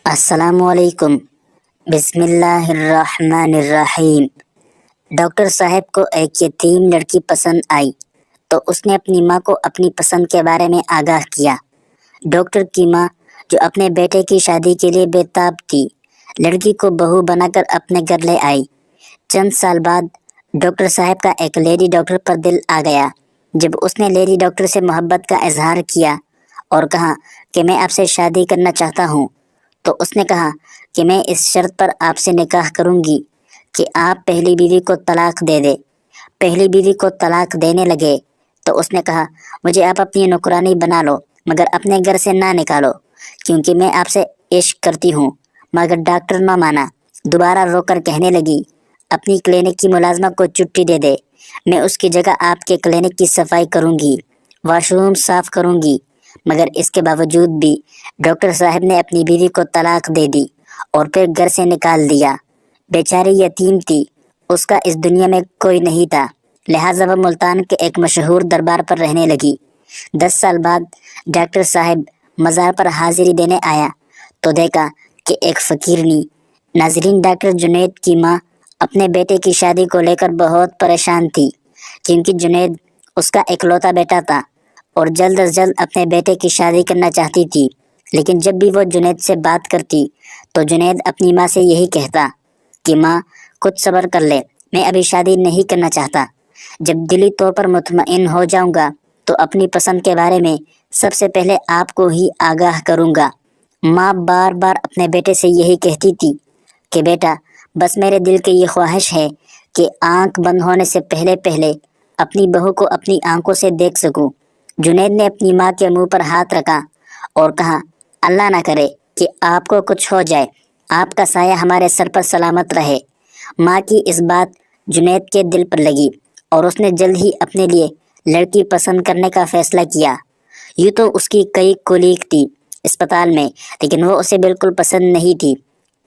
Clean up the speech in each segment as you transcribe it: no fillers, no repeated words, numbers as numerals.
السلام علیکم۔ بسم اللہ الرحمن الرحیم۔ ڈاکٹر صاحب کو ایک یتیم لڑکی پسند آئی تو اس نے اپنی ماں کو اپنی پسند کے بارے میں آگاہ کیا۔ ڈاکٹر کی ماں جو اپنے بیٹے کی شادی کے لیے بے تاب تھی، لڑکی کو بہو بنا کر اپنے گھر لے آئی۔ چند سال بعد ڈاکٹر صاحب کا ایک لیڈی ڈاکٹر پر دل آ گیا۔ جب اس نے لیڈی ڈاکٹر سے محبت کا اظہار کیا اور کہا کہ میں آپ سے شادی کرنا چاہتا ہوں، تو اس نے کہا کہ میں اس شرط پر آپ سے نکاح کروں گی کہ آپ پہلی بیوی کو طلاق دے دے۔ پہلی بیوی کو طلاق دینے لگے تو اس نے کہا مجھے آپ اپنی نوکرانی بنا لو مگر اپنے گھر سے نہ نکالو، کیونکہ میں آپ سے عشق کرتی ہوں۔ مگر ڈاکٹر نہ مانا، دوبارہ رو کر کہنے لگی اپنی کلینک کی ملازمہ کو چھٹی دے دے، میں اس کی جگہ آپ کے کلینک کی صفائی کروں گی، واش روم صاف کروں گی۔ مگر اس کے باوجود بھی ڈاکٹر صاحب نے اپنی بیوی کو طلاق دے دی اور پھر گھر سے نکال دیا۔ بیچاری یتیم تھی، اس کا اس دنیا میں کوئی نہیں تھا، لہٰذا وہ ملتان کے ایک مشہور دربار پر رہنے لگی۔ 10 سال بعد ڈاکٹر صاحب مزار پر حاضری دینے آیا تو دیکھا کہ ایک فقیرنی۔ ناظرین، ڈاکٹر جنید کی ماں اپنے بیٹے کی شادی کو لے کر بہت پریشان تھی، کیونکہ جنید اس کا اکلوتا بیٹا تھا اور جلد از جلد اپنے بیٹے کی شادی کرنا چاہتی تھی۔ لیکن جب بھی وہ جنید سے بات کرتی تو جنید اپنی ماں سے یہی کہتا کہ ماں کچھ صبر کر لے، میں ابھی شادی نہیں کرنا چاہتا، جب دلی طور پر مطمئن ہو جاؤں گا تو اپنی پسند کے بارے میں سب سے پہلے آپ کو ہی آگاہ کروں گا۔ ماں بار بار اپنے بیٹے سے یہی کہتی تھی کہ بیٹا بس میرے دل کی یہ خواہش ہے کہ آنکھ بند ہونے سے پہلے پہلے اپنی بہو کو اپنی آنکھوں سے دیکھ سکوں۔ جنید نے اپنی ماں کے منہ پر ہاتھ رکھا اور کہا اللہ نہ کرے کہ آپ کو کچھ ہو جائے، آپ کا سایہ ہمارے سر پر سلامت رہے۔ ماں کی اس بات جنید کے دل پر لگی اور اس نے جلد ہی اپنے لیے لڑکی پسند کرنے کا فیصلہ کیا۔ یوں تو اس کی کئی کولیگ تھی اسپتال میں، لیکن وہ اسے بالکل پسند نہیں تھی۔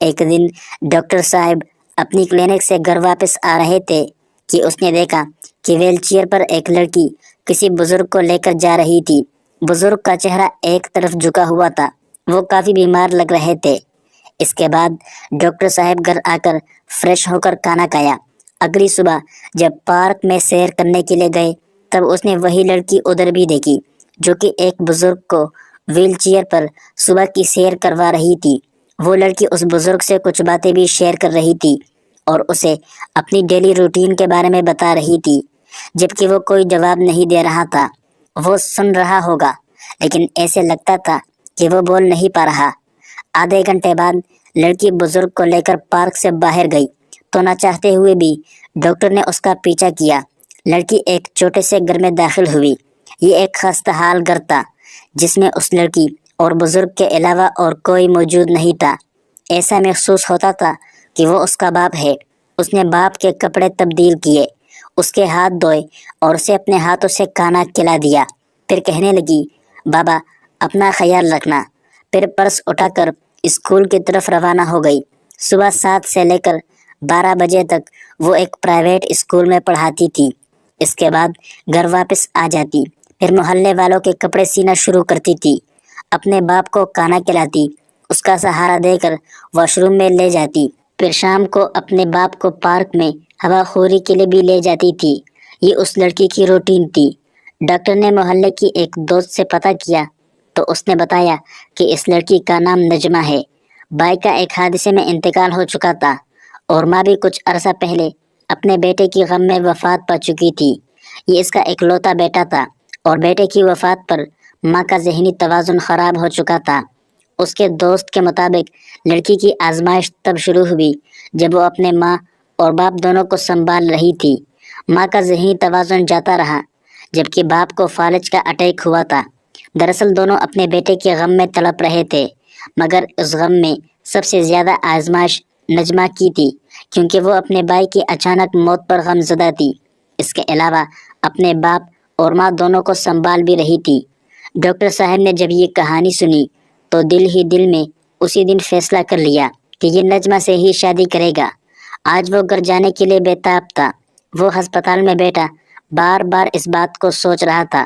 ایک دن ڈاکٹر صاحب اپنی کلینک سے گھر واپس آ رہے تھے کہ اس نے دیکھا کہ ویل چیئر پر ایک لڑکی کسی بزرگ کو لے کر جا رہی تھی۔ بزرگ کا چہرہ ایک طرف جھکا ہوا تھا، وہ کافی بیمار لگ رہے تھے۔ اس کے بعد ڈاکٹر صاحب گھر آ کر فریش ہو کر کھانا کھایا۔ اگلی صبح جب پارک میں سیر کرنے کے لیے گئے تب اس نے وہی لڑکی ادھر بھی دیکھی جو کہ ایک بزرگ کو ویل چیئر پر صبح کی سیر کروا رہی تھی۔ وہ لڑکی اس بزرگ سے کچھ باتیں بھی شیئر کر رہی تھی اور اسے اپنی ڈیلی روٹین کے بارے میں بتا رہی تھی، جبکہ وہ کوئی جواب نہیں دے رہا تھا۔ وہ سن رہا ہوگا لیکن ایسے لگتا تھا کہ وہ بول نہیں پا رہا۔ آدھے گھنٹے بعد لڑکی بزرگ کو لے کر پارک سے باہر گئی تو نہ چاہتے ہوئے بھی ڈاکٹر نے اس کا پیچھا کیا۔ لڑکی ایک چھوٹے سے گھر میں داخل ہوئی۔ یہ ایک خستہ حال گھر تھا جس میں اس لڑکی اور بزرگ کے علاوہ اور کوئی موجود نہیں تھا۔ ایسا محسوس ہوتا تھا کہ وہ اس کا باپ ہے۔ اس نے باپ کے کپڑے تبدیل کیے، اس کے ہاتھ دھوئے اور اسے اپنے ہاتھوں سے کھانا کھلا دیا۔ پھر کہنے لگی بابا اپنا خیال رکھنا۔ پھر پرس اٹھا کر اسکول کی طرف روانہ ہو گئی۔ صبح 7 سے لے کر 12 بجے تک وہ ایک پرائیویٹ اسکول میں پڑھاتی تھی۔ اس کے بعد گھر واپس آ جاتی، پھر محلے والوں کے کپڑے سینا شروع کرتی تھی، اپنے باپ کو کھانا کھلاتی، اس کا سہارا دے کر واش روم میں لے جاتی، پھر شام کو اپنے باپ کو پارک میں ہوا خوری کے لیے بھی لے جاتی تھی۔ یہ اس لڑکی کی روٹین تھی۔ ڈاکٹر نے محلے کی ایک دوست سے پتہ کیا تو اس نے بتایا کہ اس لڑکی کا نام نجمہ ہے۔ بائک کا ایک حادثے میں انتقال ہو چکا تھا اور ماں بھی کچھ عرصہ پہلے اپنے بیٹے کی غم میں وفات پا چکی تھی۔ یہ اس کا اکلوتا بیٹا تھا اور بیٹے کی وفات پر ماں کا ذہنی توازن خراب ہو چکا تھا۔ اس کے دوست کے مطابق لڑکی کی آزمائش تب شروع ہوئی جب وہ اپنے ماں اور باپ دونوں کو سنبھال رہی تھی۔ ماں کا ذہنی توازن جاتا رہا جبکہ باپ کو فالج کا اٹیک ہوا تھا۔ دراصل دونوں اپنے بیٹے کے غم میں تڑپ رہے تھے، مگر اس غم میں سب سے زیادہ آزمائش نجمہ کی تھی، کیونکہ وہ اپنے بھائی کی اچانک موت پر غم زدہ تھی۔ اس کے علاوہ اپنے باپ اور ماں دونوں کو سنبھال بھی رہی تھی۔ ڈاکٹر صاحب نے جب یہ کہانی سنی تو دل ہی دل میں اسی دن فیصلہ کر لیا کہ یہ نجمہ سے ہی شادی کرے گا۔ آج وہ گھر جانے کے لیے بے تاب تھا۔ وہ ہسپتال میں بیٹھا بار بار اس بات کو سوچ رہا تھا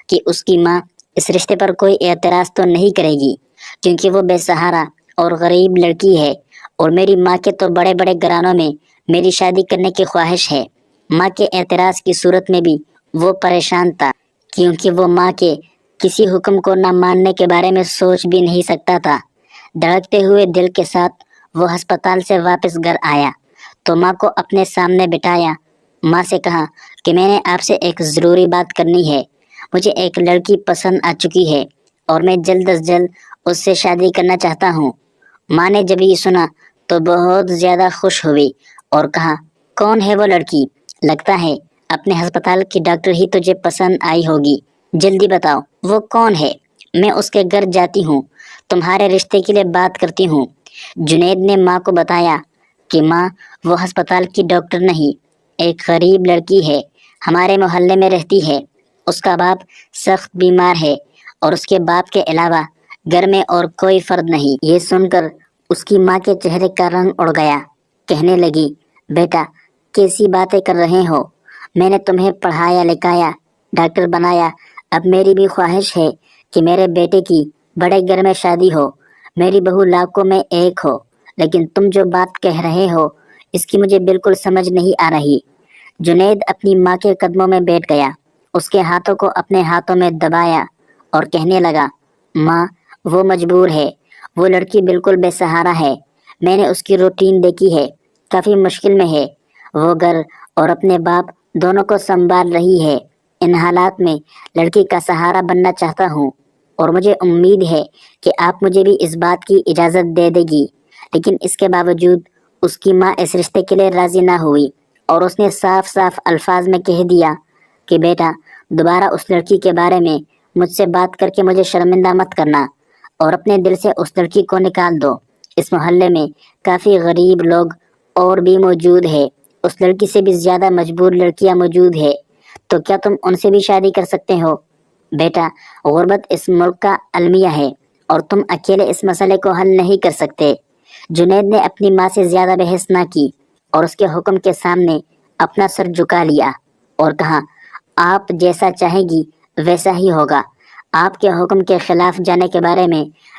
کہ اس کی ماں اس رشتے پر کوئی اعتراض تو نہیں کرے گی، کیونکہ وہ بے سہارا اور غریب لڑکی ہے، اور میری ماں کے تو بڑے بڑے گھرانوں میں میری شادی کرنے کی خواہش ہے۔ ماں کے اعتراض کی صورت میں بھی وہ پریشان تھا، کیونکہ وہ ماں کے کسی حکم کو نہ ماننے کے بارے میں سوچ بھی نہیں سکتا تھا۔ دھڑکتے ہوئے دل کے ساتھ وہ ہسپتال سے واپس گھر آیا تو ماں کو اپنے سامنے بٹھایا۔ ماں سے کہا کہ میں نے آپ سے ایک ضروری بات کرنی ہے۔ مجھے ایک لڑکی پسند آ چکی ہے اور میں جلد از جلد اس سے شادی کرنا چاہتا ہوں۔ ماں نے جب یہ سنا تو بہت زیادہ خوش ہوئی اور کہا، کون ہے وہ لڑکی؟ لگتا ہے اپنے ہسپتال کی ڈاکٹر ہی تجھے پسند آئی ہوگی، جلدی بتاؤ وہ کون ہے، میں اس کے گھر جاتی ہوں، تمہارے رشتے کے لیے بات کرتی ہوں۔ جنید نے ماں کو بتایا کہ ماں، وہ ہسپتال کی ڈاکٹر نہیں، ایک غریب لڑکی ہے، ہمارے محلے میں رہتی ہے، اس کا باپ سخت بیمار ہے اور اس کے باپ کے علاوہ گھر میں اور کوئی فرد نہیں۔ یہ سن کر اس کی ماں کے چہرے کا رنگ اڑ گیا۔ کہنے لگی، بیٹا کیسی باتیں کر رہے ہو؟ میں نے تمہیں پڑھایا لکھایا، ڈاکٹر بنایا، اب میری بھی خواہش ہے کہ میرے بیٹے کی بڑے گھر میں شادی ہو، میری بہو لاکھوں میں ایک ہو، لیکن تم جو بات کہہ رہے ہو اس کی مجھے بالکل سمجھ نہیں آ رہی۔ جنید اپنی ماں کے قدموں میں بیٹھ گیا، اس کے ہاتھوں کو اپنے ہاتھوں میں دبایا اور کہنے لگا، ماں وہ مجبور ہے، وہ لڑکی بالکل بے سہارا ہے، میں نے اس کی روٹین دیکھی ہے، کافی مشکل میں ہے، وہ گھر اور اپنے باپ دونوں کو سنبھال رہی ہے۔ ان حالات میں لڑکی کا سہارا بننا چاہتا ہوں اور مجھے امید ہے کہ آپ مجھے بھی اس بات کی اجازت دے دے گی۔ لیکن اس کے باوجود اس کی ماں اس رشتے کے لیے راضی نہ ہوئی اور اس نے صاف صاف الفاظ میں کہہ دیا کہ بیٹا دوبارہ اس لڑکی کے بارے میں مجھ سے بات کر کے مجھے شرمندہ مت کرنا اور اپنے دل سے اس لڑکی کو نکال دو۔ اس محلے میں کافی غریب لوگ اور بھی موجود ہے، اس لڑکی سے بھی زیادہ مجبور لڑکیاں موجود ہے، تو کیا تم ان سے بھی شادی کر سکتے ہو؟ بیٹا غربت اس ملک کا المیہ ہے اور تم اکیلے اس مسئلے کو حل نہیں کر سکتے۔ جنید نے اپنی ماں سے زیادہ بحث نہ کی اور اس کے حکم کے سامنے اپنا سر جھکا لیا اور کہا، آپ جیسا چاہیں گی ویسا ہی ہوگا، آپ کے حکم کے خلاف جانے کے بارے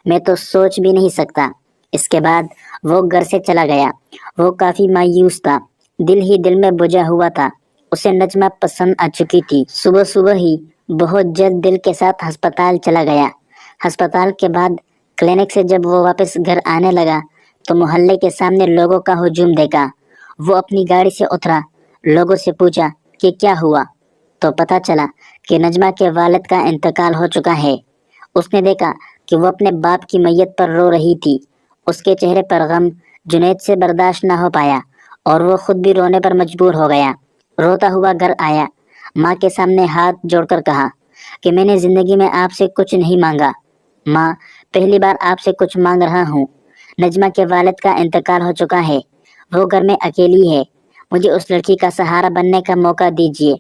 میں تو سوچ بھی نہیں سکتا۔ اس کے بعد وہ گھر سے چلا گیا۔ وہ کافی مایوس تھا، دل ہی دل میں بجھا ہوا تھا، اسے نجمہ پسند آ چکی تھی۔ صبح صبح ہی بہت جلد دل کے ساتھ ہسپتال چلا گیا۔ ہسپتال کے بعد کلینک سے جب وہ واپس گھر آنے لگا تو محلے کے سامنے لوگوں کا ہجوم دیکھا۔ وہ اپنی گاڑی سے اترا، لوگوں سے پوچھا کہ کیا ہوا، تو پتہ چلا کہ نجمہ کے والد کا انتقال ہو چکا ہے۔ اس نے دیکھا کہ وہ اپنے باپ کی میت پر رو رہی تھی، اس کے چہرے پر غم جنید سے برداشت نہ ہو پایا اور وہ خود بھی رونے پر مجبور ہو گیا۔ روتا ہوا گھر آیا، ماں کے سامنے ہاتھ جوڑ کر کہا کہ میں نے زندگی میں آپ سے کچھ نہیں مانگا، ماں پہلی بار آپ سے کچھ مانگ رہا ہوں۔ نجمہ کے والد کا انتقال ہو چکا ہے، وہ گھر میں اکیلی ہے، مجھے اس لڑکی کا سہارا بننے کا موقع دیجیے۔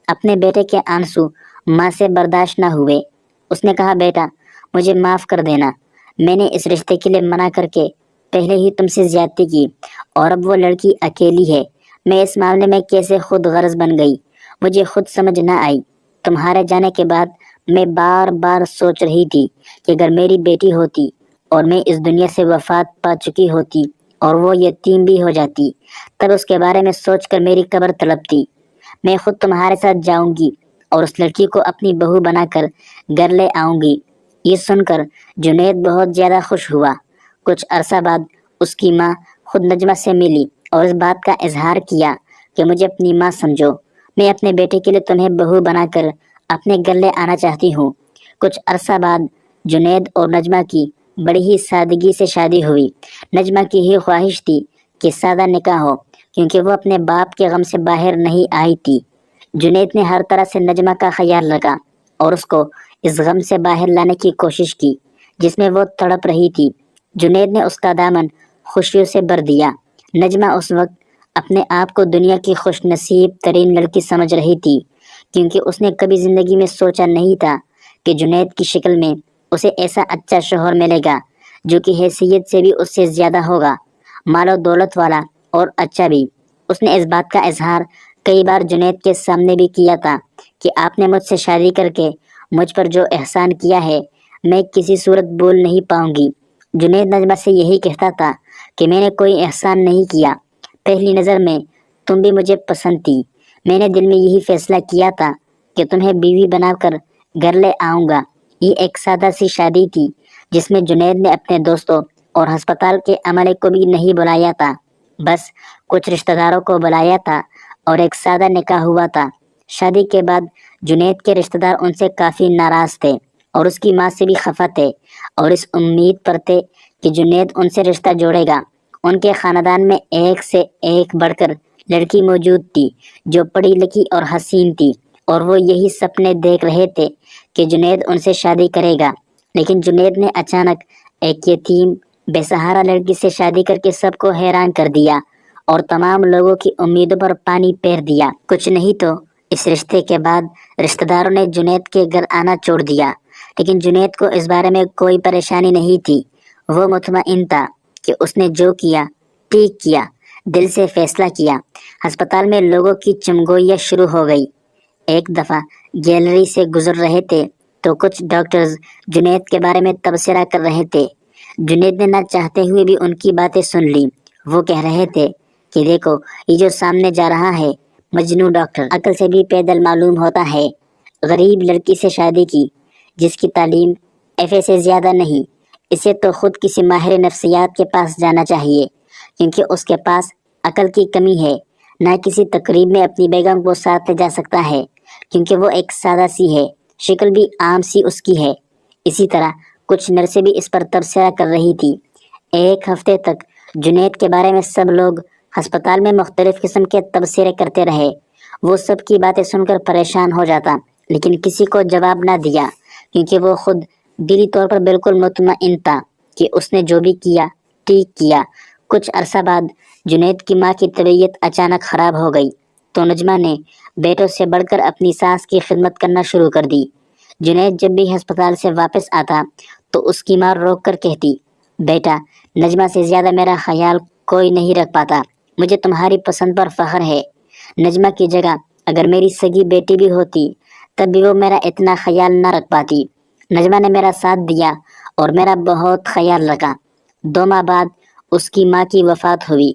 اپنے بیٹے کے آنسو ماں سے برداشت نہ ہوئے، اس نے کہا، بیٹا مجھے معاف کر دینا، میں نے اس رشتے کے لیے منع کر کے پہلے ہی تم سے زیادتی کی اور اب وہ لڑکی اکیلی ہے، میں اس معاملے میں کیسے خود غرض بن گئی، مجھے خود سمجھ نہ آئی۔ تمہارے جانے کے بعد میں بار بار سوچ رہی تھی کہ اگر میری بیٹی ہوتی اور میں اس دنیا سے وفات پا چکی ہوتی اور وہ یتیم بھی ہو جاتی، تب اس کے بارے میں سوچ کر میری قبر تڑپتی۔ میں خود تمہارے ساتھ جاؤں گی اور اس لڑکی کو اپنی بہو بنا کر گھر لے آؤں گی۔ یہ سن کر جنید بہت زیادہ خوش ہوا۔ کچھ عرصہ بعد اس کی ماں خود نجمہ سے ملی اور اس بات کا اظہار کیا کہ مجھے اپنی ماں سمجھو، میں اپنے بیٹے کے لیے تمہیں بہو بنا کر اپنے گھر لے آنا چاہتی ہوں۔ کچھ عرصہ بعد جنید اور نجمہ کی بڑی ہی سادگی سے شادی ہوئی۔ نجمہ کی ہی خواہش تھی کہ سادہ نکاح ہو، کیونکہ وہ اپنے باپ کے غم سے باہر نہیں آئی تھی۔ جنید نے ہر طرح سے نجمہ کا خیال رکھا اور اس کو اس غم سے باہر لانے کی کوشش کی جس میں وہ تڑپ رہی تھی۔ جنید نے اس کا دامن خوشیوں سے بھر دیا۔ نجمہ اس وقت اپنے آپ کو دنیا کی خوش نصیب ترین لڑکی سمجھ رہی تھی، کیونکہ اس نے کبھی زندگی میں سوچا نہیں تھا کہ جنید کی شکل میں اسے ایسا اچھا شوہر ملے گا جو کہ حیثیت سے بھی اس سے زیادہ ہوگا، مال و دولت والا اور اچھا بھی۔ اس نے اس بات کا اظہار کئی بار جنید کے سامنے بھی کیا تھا کہ آپ نے مجھ سے شادی کر کے مجھ پر جو احسان کیا ہے میں کسی صورت بھول نہیں پاؤں گی۔ جنید نجمہ سے یہی کہتا تھا کہ میں نے کوئی احسان نہیں کیا، پہلی نظر میں تم بھی مجھے پسند تھی، میں نے دل میں یہی فیصلہ کیا تھا کہ تمہیں بیوی بنا کر گھر لے آؤں گا۔ یہ ایک سادہ سی شادی تھی جس میں جنید نے اپنے دوستوں اور ہسپتال کے عملے کو بھی نہیں بلایا تھا، بس کچھ رشتہ داروں کو بلایا تھا اور ایک سادہ نکاح ہوا تھا۔ شادی کے بعد جنید کے رشتہ دار ان سے کافی ناراض تھے اور اس کی ماں سے بھی خفا تھے اور اس امید پر تھے کہ جنید ان سے رشتہ جوڑے گا۔ ان کے خاندان میں ایک سے ایک بڑھ کر لڑکی موجود تھی جو پڑھی لکھی اور حسین تھی، اور وہ یہی سپنے دیکھ رہے تھے کہ جنید ان سے شادی کرے گا۔ لیکن جنید نے اچانک ایک یتیم بے سہارا لڑکی سے شادی کر کے سب کو حیران کر دیا اور تمام لوگوں کی امیدوں پر پانی پھیر دیا۔ کچھ نہیں تو اس رشتے کے بعد رشتہ داروں نے جنید کے گھر آنا چھوڑ دیا، لیکن جنید کو اس بارے میں کوئی پریشانی نہیں تھی۔ وہ مطمئن تھا کہ اس نے جو کیا ٹھیک کیا، دل سے فیصلہ کیا۔ ہسپتال میں لوگوں کی چمگوئیاں شروع ہو گئی۔ ایک دفعہ گیلری سے گزر رہے تھے تو کچھ ڈاکٹرز جنید کے بارے میں تبصرہ کر رہے تھے۔ جنید نے نہ چاہتے ہوئے بھی ان کی باتیں سن لی۔ وہ کہہ رہے تھے کہ دیکھو، یہ جو سامنے جا رہا ہے مجنوں ڈاکٹر، عقل سے بھی پیدل معلوم ہوتا ہے، غریب لڑکی سے شادی کی جس کی تعلیم ایف اے سے زیادہ نہیں، اسے تو خود کسی ماہر نفسیات کے پاس جانا چاہیے، کیونکہ اس کے پاس عقل کی کمی ہے۔ نہ کسی تقریب میں اپنی بیگم کو ساتھ لے جا سکتا ہے کیونکہ وہ ایک سادہ سی ہے، شکل بھی عام سی اس کی ہے۔ اسی طرح کچھ نرسیں بھی اس پر تبصرہ کر رہی تھی۔ ایک ہفتے تک جنید کے بارے میں سب لوگ ہسپتال میں مختلف قسم کے تبصرے کرتے رہے۔ وہ سب کی باتیں سن کر پریشان ہو جاتا، لیکن کسی کو جواب نہ دیا کیونکہ وہ خود دلی طور پر بالکل مطمئن تھا کہ اس نے جو بھی کیا ٹھیک کیا۔ کچھ عرصہ بعد جنید کی ماں کی طبیعت اچانک خراب ہو گئی تو نجمہ نے بیٹوں سے بڑھ کر اپنی ساس کی خدمت کرنا شروع کر دی۔ جنید جب بھی ہسپتال سے واپس آتا تو اس کی ماں روک کر کہتی، بیٹا، نجمہ سے زیادہ میرا خیال کوئی نہیں رکھ پاتا، مجھے تمہاری پسند پر فخر ہے۔ نجمہ کی جگہ اگر میری سگی بیٹی بھی ہوتی تب بھی وہ میرا اتنا خیال نہ رکھ پاتی۔ نجمہ نے میرا ساتھ دیا اور میرا بہت خیال رکھا۔ 2 ماہ بعد اس کی ماں کی وفات ہوئی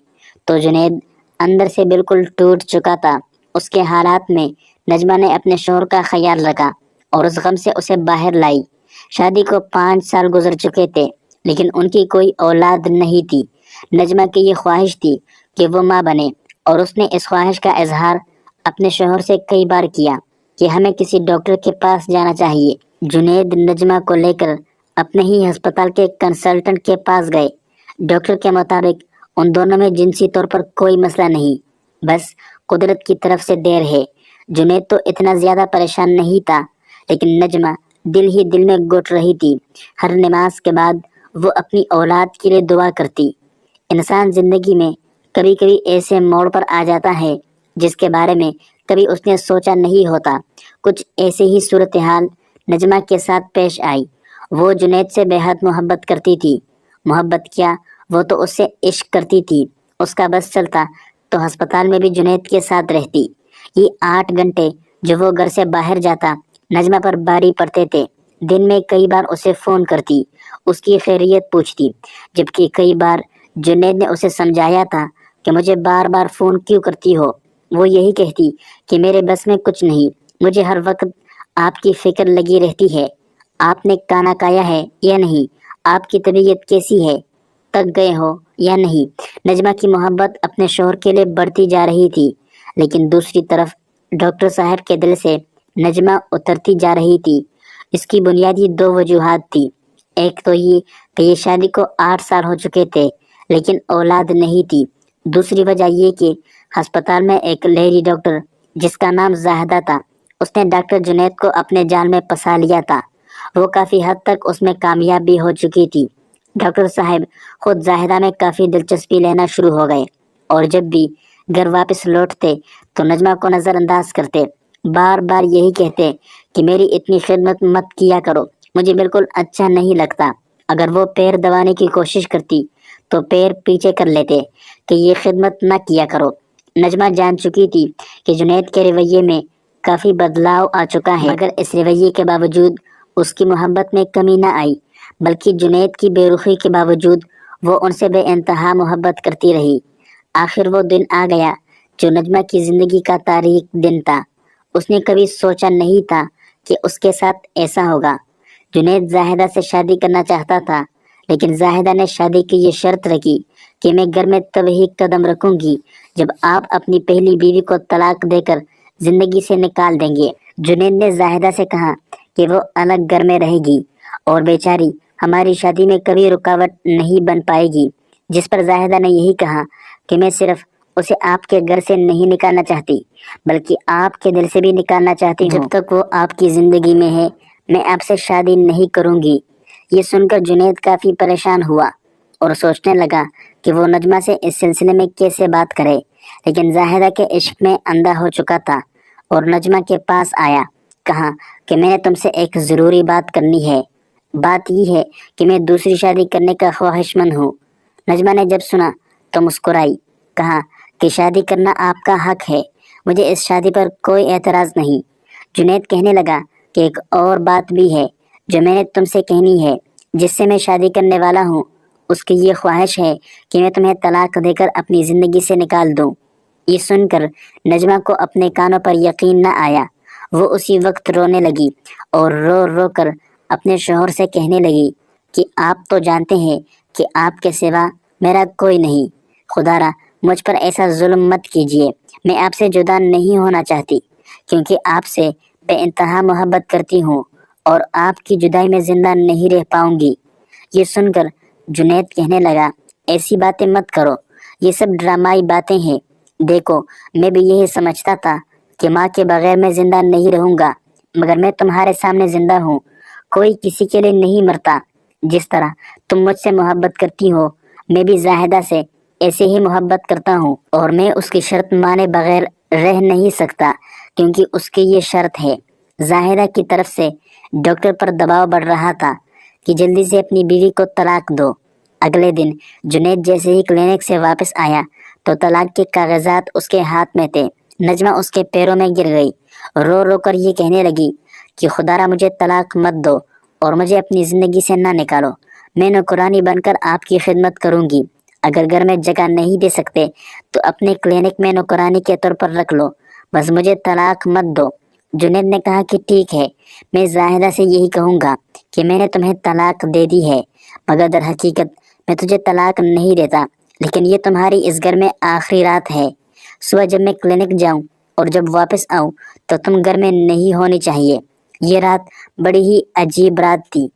تو جنید اندر سے بالکل ٹوٹ چکا تھا۔ اس کے حالات میں نجمہ نے اپنے شوہر کا خیال رکھا اور اس غم سے اسے باہر لائی۔ شادی کو 5 سال گزر چکے تھے لیکن ان کی کوئی اولاد نہیں تھی۔ نجمہ کی یہ خواہش تھی کہ وہ ماں بنے اور اس نے اس خواہش کا اظہار اپنے شوہر سے کئی بار کیا کہ ہمیں کسی ڈاکٹر کے پاس جانا چاہیے۔ جنید نجمہ کو لے کر اپنے ہی ہسپتال کے کنسلٹنٹ کے پاس گئے۔ ڈاکٹر کے مطابق ان دونوں میں جنسی طور پر کوئی مسئلہ نہیں، بس قدرت کی طرف سے دیر ہے۔ جنید تو اتنا زیادہ پریشان نہیں تھا، لیکن نجمہ دل ہی دل میں گھٹ رہی تھی۔ ہر نماز کے بعد وہ اپنی اولاد کے لیے دعا کرتی۔ انسان زندگی میں کبھی کبھی ایسے موڑ پر آ جاتا ہے جس کے بارے میں کبھی اس نے سوچا نہیں ہوتا۔ کچھ ایسے ہی صورتحال نجمہ کے ساتھ پیش آئی۔ وہ جنید سے بے حد محبت کرتی تھی۔ محبت کیا، وہ تو اس سے عشق کرتی تھی۔ اس کا بس چلتا تو ہسپتال میں بھی جنید کے ساتھ رہتی۔ یہ 8 گھنٹے جو وہ گھر سے باہر جاتا نجمہ پر بھاری پڑتے تھے۔ دن میں کئی بار اسے فون کرتی، اس کی خیریت پوچھتی، جبکہ کئی بار جنید نے اسے سمجھایا تھا کہ مجھے بار بار فون کیوں کرتی ہو۔ وہ یہی کہتی کہ میرے بس میں کچھ نہیں، مجھے ہر وقت آپ کی فکر لگی رہتی ہے۔ آپ نے کھانا کھایا ہے یا نہیں؟ آپ کی طبیعت کیسی ہے؟ تک گئے ہو یا نہیں؟ نجمہ کی محبت اپنے شوہر کے لیے بڑھتی جا رہی تھی، لیکن دوسری طرف ڈاکٹر صاحب کے دل سے نجمہ اترتی جا رہی تھی۔ اس کی بنیادی 2 وجوہات تھی۔ ایک تو یہ کہ یہ شادی کو 8 سال ہو چکے تھے لیکن اولاد نہیں تھی۔ دوسری وجہ یہ کہ ہسپتال میں ایک لیڈی ڈاکٹر جس کا نام زاہدہ تھا، اس نے ڈاکٹر جنید کو اپنے جال میں پھنسا لیا تھا۔ وہ کافی حد تک اس میں کامیاب بھی ہو چکی تھی۔ ڈاکٹر صاحب خود زاہدہ میں کافی دلچسپی لینا شروع ہو گئے اور جب بھی گھر واپس لوٹتے تو نجمہ کو نظر انداز کرتے، بار بار یہی کہتے کہ میری اتنی خدمت مت کیا کرو، مجھے بالکل اچھا نہیں لگتا۔ اگر وہ پیر دبانے کی کوشش کرتی تو پیر پیچھے کر لیتے کہ یہ خدمت نہ کیا کرو۔ نجمہ جان چکی تھی کہ جنید کے رویے میں کافی بدلاؤ آ چکا ہے، مگر اس رویے کے باوجود اس کی محبت میں کمی نہ آئی، بلکہ جنید کی بے رخی کے باوجود وہ ان سے بے انتہا محبت کرتی رہی۔ آخر وہ دن آ گیا جو نجمہ کی زندگی کا تاریک دن تھا۔ اس نے کبھی سوچا نہیں تھا کہ اس کے ساتھ ایسا ہوگا۔ جنید زاہدہ سے شادی کرنا چاہتا تھا، لیکن زاہدہ نے شادی کی یہ شرط رکھی کہ میں گھر میں تب ہی قدم رکھوں گی جب آپ اپنی پہلی بیوی کو طلاق دے کر زندگی سے نکال دیں گے۔ جنید نے زاہدہ سے کہا کہ وہ الگ گھر میں رہے گی اور بیچاری ہماری شادی میں کبھی رکاوٹ نہیں بن پائے گی، جس پر زاہدہ نے یہی کہا کہ میں صرف اسے آپ کے گھر سے نہیں نکالنا چاہتی بلکہ آپ کے دل سے بھی نکالنا چاہتی ہوں۔ جب تک وہ آپ کی زندگی میں ہے میں آپ سے شادی نہیں کروں گی۔ یہ سن کر جنید کافی پریشان ہوا اور سوچنے لگا کہ وہ نجمہ سے اس سلسلے میں کیسے بات کرے، لیکن زاہدہ کے عشق میں اندھا ہو چکا تھا اور نجمہ کے پاس آیا، کہا کہ میں نے تم سے ایک ضروری بات کرنی ہے۔ بات یہ ہے کہ میں دوسری شادی کرنے کا خواہش مند ہوں۔ نجمہ نے جب سنا تو مسکرائی، کہا کہ شادی کرنا آپ کا حق ہے، مجھے اس شادی پر کوئی اعتراض نہیں۔ جنید کہنے لگا کہ ایک اور بات بھی ہے جو میں نے تم سے کہنی ہے، جس سے میں شادی کرنے والا ہوں اس کی یہ خواہش ہے کہ میں تمہیں طلاق دے کر اپنی زندگی سے نکال دوں۔ یہ سن کر نجمہ کو اپنے کانوں پر یقین نہ آیا۔ وہ اسی وقت رونے لگی اور رو رو کر اپنے شوہر سے کہنے لگی کہ آپ تو جانتے ہیں کہ آپ کے سوا میرا کوئی نہیں، خدا را مجھ پر ایسا ظلم مت کیجیے۔ میں آپ سے جدا نہیں ہونا چاہتی کیونکہ آپ سے بے انتہا محبت کرتی ہوں اور آپ کی جدائی میں زندہ نہیں رہ پاؤں گی۔ یہ سن کر جنید کہنے لگا ایسی باتیں مت کرو، یہ سب ڈرامائی باتیں ہیں۔ دیکھو میں بھی یہی سمجھتا تھا کہ ماں کے بغیر میں زندہ نہیں رہوں گا، مگر میں تمہارے سامنے زندہ ہوں۔ کوئی کسی کے لیے نہیں مرتا۔ جس طرح تم مجھ سے محبت کرتی ہو میں بھی زاہدہ سے ایسے ہی محبت کرتا ہوں اور میں اس کی شرط مانے بغیر رہ نہیں سکتا کیونکہ اس کی یہ شرط ہے۔ زاہدہ کی طرف سے ڈاکٹر پر دباؤ بڑھ رہا تھا کہ جلدی سے اپنی بیوی کو طلاق دو۔ اگلے دن جنید جیسے ہی کلینک سے واپس آیا تو طلاق کے کاغذات اس کے ہاتھ میں تھے۔ نجمہ اس کے پیروں میں گر گئی، رو رو کر یہ کہنے لگی کہ خدا را مجھے طلاق مت دو اور مجھے اپنی زندگی سے نہ نکالو۔ میں نوکرانی بن کر آپ کی خدمت کروں گی۔ اگر گھر میں جگہ نہیں دے سکتے تو اپنے کلینک میں نوکرانی کے طور پر رکھ لو، بس مجھے طلاق مت دو۔ جنید نے کہا کہ ٹھیک ہے، میں زاہدہ سے یہی کہوں گا کہ میں نے تمہیں طلاق دے دی ہے، مگر در حقیقت میں تجھے طلاق نہیں دیتا، لیکن یہ تمہاری اس گھر میں آخری رات ہے۔ صبح جب میں کلینک جاؤں اور جب واپس آؤں تو تم گھر میں نہیں ہونی چاہیے۔ یہ رات بڑی ہی عجیب رات تھی۔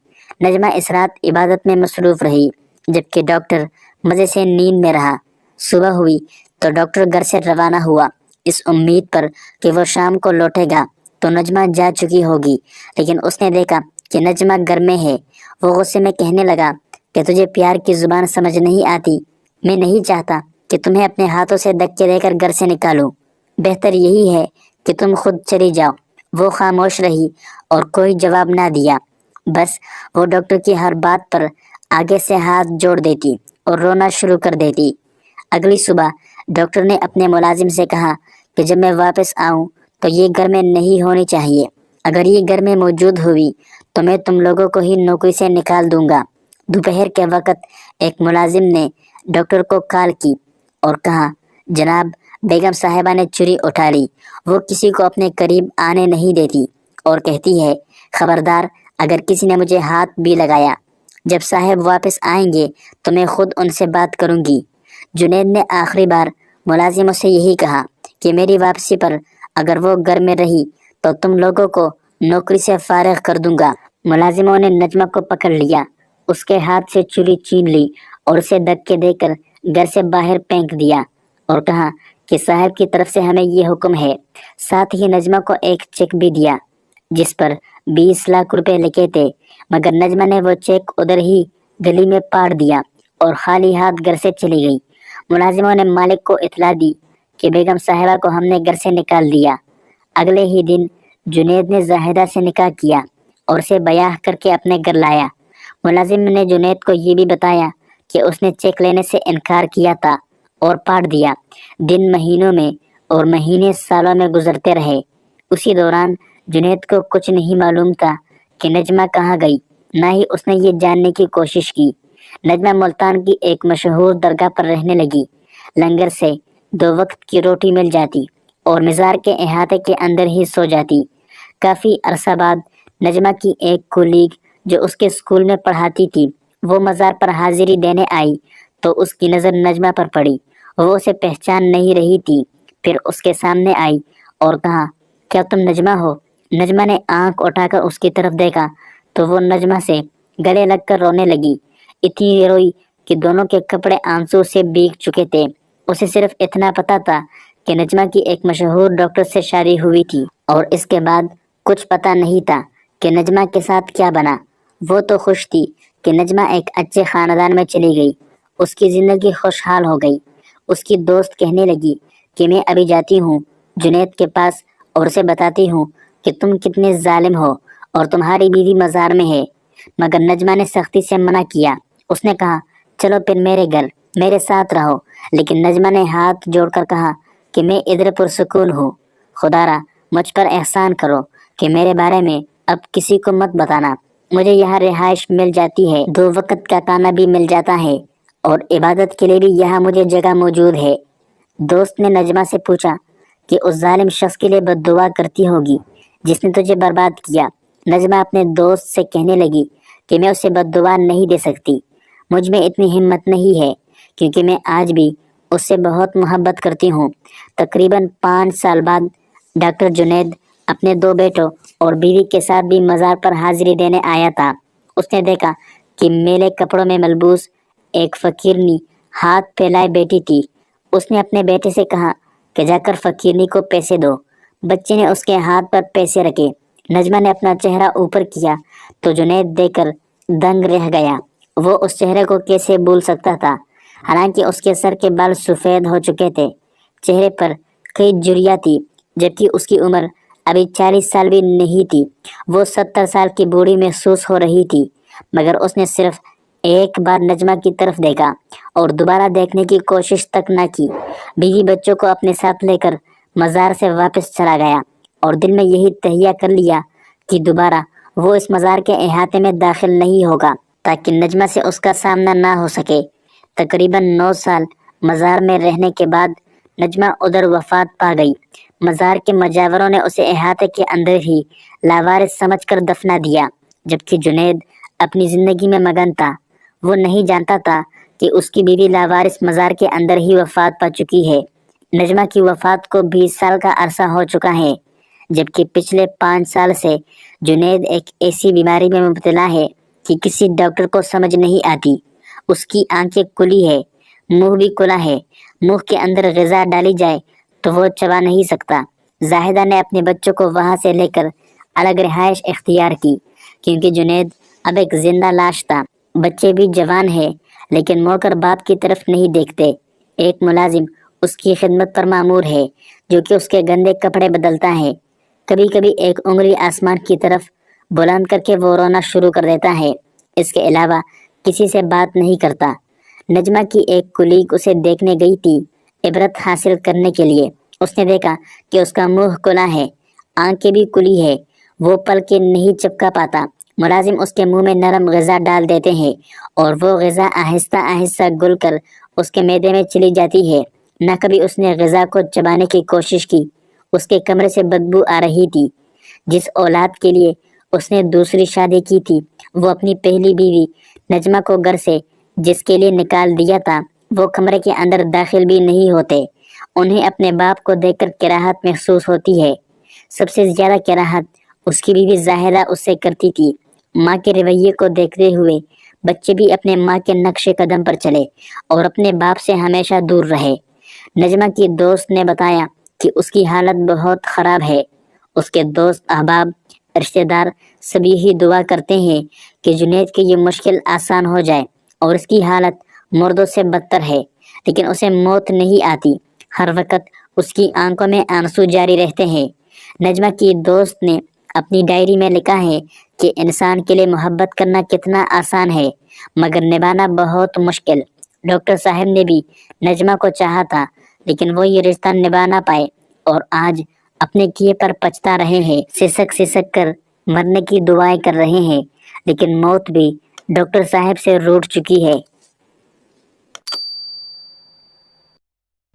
نجمہ اس رات عبادت میں مصروف رہی جبکہ ڈاکٹر مزے سے نیند میں رہا۔ صبح ہوئی تو ڈاکٹر گھر سے روانہ ہوا اس امید پر کہ وہ شام کو لوٹے گا تو نجمہ جا چکی ہوگی، لیکن اس نے دیکھا کہ نجمہ گھر میں ہے۔ وہ غصے میں کہنے لگا کہ تجھے پیار کی زبان سمجھ نہیں آتی، میں نہیں چاہتا کہ تمہیں اپنے ہاتھوں سے دھکے دے کر گھر سے نکالوں، بہتر یہی ہے کہ تم خود چلی جاؤ۔ وہ خاموش رہی اور کوئی جواب نہ دیا، بس وہ ڈاکٹر کی ہر بات پر آگے سے ہاتھ جوڑ دیتی اور رونا شروع کر دیتی۔ اگلی صبح ڈاکٹر نے اپنے ملازم سے کہا کہ جب میں واپس آؤں تو یہ گھر میں نہیں ہونی چاہیے، اگر یہ گھر میں موجود ہوئی تو میں تم لوگوں کو ہی نوکری سے نکال دوں گا۔ دوپہر کے وقت ایک ملازم نے ڈاکٹر کو کال کی اور کہا جناب بیگم صاحبہ نے چوری اٹھا لی، وہ کسی کو اپنے قریب آنے نہیں دیتی اور کہتی ہے خبردار اگر کسی نے مجھے ہاتھ بھی لگایا، جب صاحب واپس آئیں گے تو میں خود ان سے بات کروں گی۔ جنید نے آخری بار ملازموں سے یہی کہا کہ میری واپسی پر اگر وہ گھر میں رہی تو تم لوگوں کو نوکری سے فارغ کر دوں گا۔ ملازموں نے نجمہ کو پکڑ لیا، اس کے ہاتھ سے چوری چھین لی اور اسے دھکے دے کر گھر سے باہر پھینک دیا اور کہا کہ صاحب کی طرف سے ہمیں یہ حکم ہے۔ ساتھ ہی نجمہ کو ایک چیک بھی دیا جس پر 20 لاکھ روپے لکھے تھے، مگر نجمہ نے وہ چیک ادھر ہی گلی میں پاڑ دیا اور خالی ہاتھ گھر سے چلی گئی۔ ملازموں نے مالک کو اطلاع دی کہ بیگم صاحبہ کو ہم نے گھر سے نکال دیا۔ اگلے ہی دن جنید نے زاہدہ سے نکاح کیا اور اسے بیاہ کر کے اپنے گھر لایا۔ ملازم نے جنید کو یہ بھی بتایا کہ اس نے چیک لینے سے انکار کیا تھا اور پاڑ دیا۔ دن مہینوں میں اور مہینے سالوں میں گزرتے رہے۔ اسی دوران جنید کو کچھ نہیں معلوم تھا کہ نجمہ کہاں گئی نہ ہی اس نے یہ جاننے کی کوشش کی۔ نجمہ ملتان کی ایک مشہور درگاہ پر رہنے لگی۔ لنگر سے 2 وقت کی روٹی مل جاتی اور مزار کے احاطے کے اندر ہی سو جاتی۔ کافی عرصہ بعد نجمہ کی ایک کولیگ جو اس کے اسکول میں پڑھاتی تھی، وہ مزار پر حاضری دینے آئی تو اس کی نظر نجمہ پر پڑی۔ وہ اسے پہچان نہیں رہی تھی، پھر اس کے سامنے آئی اور کہا، کیا تم نجمہ ہو؟ نجمہ نے آنکھ اٹھا کر اس کی طرف دیکھا تو وہ نجمہ سے گلے لگ کر رونے لگی۔ اتنی روئی کہ دونوں کے کپڑے آنسو سے بھیگ چکے تھے۔ اسے صرف اتنا پتا تھا کہ نجمہ کی ایک مشہور ڈاکٹر سے شادی ہوئی تھی اور اس کے بعد کچھ پتا نہیں تھا کہ نجمہ کے ساتھ کیا بنا۔ وہ تو خوش تھی کہ نجمہ ایک اچھے خاندان میں چلی گئی، اس کی زندگی خوشحال ہو گئی۔ اس کی دوست کہنے لگی کہ میں ابھی جاتی ہوں جنید کے پاس اور اسے بتاتی ہوں کہ تم کتنے ظالم ہو اور تمہاری بیوی مزار میں ہے، مگر نجمہ نے سختی سے منع کیا۔ اس نے کہا، چلو پھر میرے گھر، میرے ساتھ رہو، لیکن نجمہ نے ہاتھ جوڑ کر کہا کہ میں ادھر پرسکون ہوں، خدا را مجھ پر احسان کرو کہ میرے بارے میں اب کسی کو مت بتانا۔ مجھے یہاں رہائش مل جاتی ہے، 2 وقت کا کھانا بھی مل جاتا ہے اور عبادت کے لیے بھی یہاں مجھے جگہ موجود ہے۔ دوست نے نجمہ سے پوچھا کہ اس ظالم شخص کے لیے بد دعا کرتی ہوگی جس نے تجھے برباد کیا۔ نجمہ اپنے دوست سے کہنے لگی کہ میں اسے بد دعا نہیں دے سکتی، مجھ میں اتنی ہمت نہیں ہے، کیونکہ میں آج بھی اس سے بہت محبت کرتی ہوں۔ تقریباً 5 سال بعد ڈاکٹر جنید اپنے 2 بیٹوں اور بیوی کے ساتھ بھی مزار پر حاضری دینے آیا تھا۔ اس نے دیکھا کہ میلے کپڑوں میں ملبوس ایک فقیرنی ہاتھ پھیلائے بیٹھی تھی۔ اس نے اپنے بیٹے سے کہا کہ جا کر فقیرنی کو پیسے دو۔ بچے نے اس کے ہاتھ پر پیسے رکھے۔ نجمہ نے اپنا چہرہ اوپر کیا تو جنید دیکھ کر دنگ رہ گیا۔ وہ اس چہرے کو کیسے بھول سکتا تھا، حالانکہ اس کے سر کے بال سفید ہو چکے تھے، چہرے پر کئی جھریاں تھی، جبکہ اس کی عمر ابھی 40 سال بھی نہیں تھی۔ وہ 70 سال کی بوڑھی محسوس ہو رہی تھی، مگر اس نے صرف ایک بار نجمہ کی طرف دیکھا اور دوبارہ دیکھنے کی کوشش تک نہ کی۔ بیوی بچوں کو اپنے ساتھ لے کر مزار سے واپس چلا گیا اور دل میں یہی تہیہ کر لیا کہ دوبارہ وہ اس مزار کے احاطے میں داخل نہیں ہوگا تاکہ نجمہ سے اس کا سامنا نہ ہو سکے۔ تقریباً 9 سال مزار میں رہنے کے بعد نجمہ ادھر وفات پا گئی۔ مزار کے مجاوروں نے اسے احاطے کے اندر ہی لاوارث سمجھ کر دفنا دیا، جبکہ جنید اپنی زندگی میں مگن تھا۔ وہ نہیں جانتا تھا کہ اس کی بیوی لاوارث مزار کے اندر ہی وفات پا چکی ہے۔ نجمہ کی وفات کو 20 سال کا عرصہ ہو چکا ہے، جبکہ پچھلے 5 سال سے جنید ایک ایسی بیماری میں مبتلا ہے کہ کسی ڈاکٹر کو سمجھ نہیں آتی۔ اس کی آنکھیں کھلی ہے، منہ بھی کھلا ہے، منہ کے اندر غذا ڈالی جائے تو وہ چبا نہیں سکتا۔ زاہدہ نے اپنے بچوں کو وہاں سے لے کر الگ رہائش اختیار کی، کیونکہ جنید اب ایک زندہ لاش تھا۔ بچے بھی جوان ہیں لیکن مڑ کر باپ کی طرف نہیں دیکھتے۔ ایک ملازم اس کی خدمت پر مامور ہے جو کہ اس کے گندے کپڑے بدلتا ہے۔ کبھی کبھی ایک انگلی آسمان کی طرف بلند کر کے وہ رونا شروع کر دیتا ہے۔ اس کے علاوہ کسی سے بات نہیں کرتا۔ نجمہ کی ایک کولیگ اسے دیکھنے گئی تھی عبرت حاصل کرنے کے لیے۔ اس نے دیکھا کہ اس کا منہ کھلا ہے، آنکھیں بھی کھلی ہے، وہ پلکیں نہیں چپکا پاتا۔ ملازم اس کے منہ میں نرم غذا ڈال دیتے ہیں اور وہ غذا آہستہ آہستہ گل کر اس کے معدے میں چلی جاتی ہے۔ نہ کبھی اس نے غذا کو چبانے کی کوشش کی۔ اس کے کمرے سے بدبو آ رہی تھی۔ جس اولاد کے لیے اس نے دوسری شادی کی تھی، وہ اپنی پہلی بیوی نجمہ کو گھر سے جس کے لیے نکال دیا تھا، وہ کمرے کے اندر داخل بھی نہیں ہوتے۔ انہیں اپنے باپ کو دیکھ کر کراہت محسوس ہوتی ہے۔ سب سے زیادہ کراہت اس کی بیوی زاہدہ اس سے کرتی تھی۔ ماں کے رویے کو دیکھتے ہوئے بچے بھی اپنے ماں کے نقش قدم پر چلے اور اپنے باپ سے ہمیشہ دور رہے۔ نجمہ کی دوست نے بتایا کہ اس کی حالت بہت خراب ہے۔ اس کے دوست، احباب، رشتہ دار سب یہی دعا کرتے ہیں کہ جنید کی یہ مشکل آسان ہو جائے، اور اس کی حالت مردوں سے بدتر ہے، لیکن اسے موت نہیں آتی۔ ہر وقت اس کی آنکھوں میں آنسو جاری رہتے ہیں۔ نجمہ کی دوست نے اپنی ڈائری میں لکھا ہے کہ انسان کے لیے محبت کرنا کتنا آسان ہے مگر نبھانا بہت مشکل۔ ڈاکٹر صاحب نے بھی نجمہ کو چاہا تھا، لیکن وہ یہ رشتہ نبھا نہ پائے اور آج اپنے کیے پر پچھتا رہے ہیں۔ سسک سسک کر مرنے کی دعائیں کر رہے ہیں۔ لیکن موت بھی ڈاکٹر صاحب سے روٹھ چکی ہے۔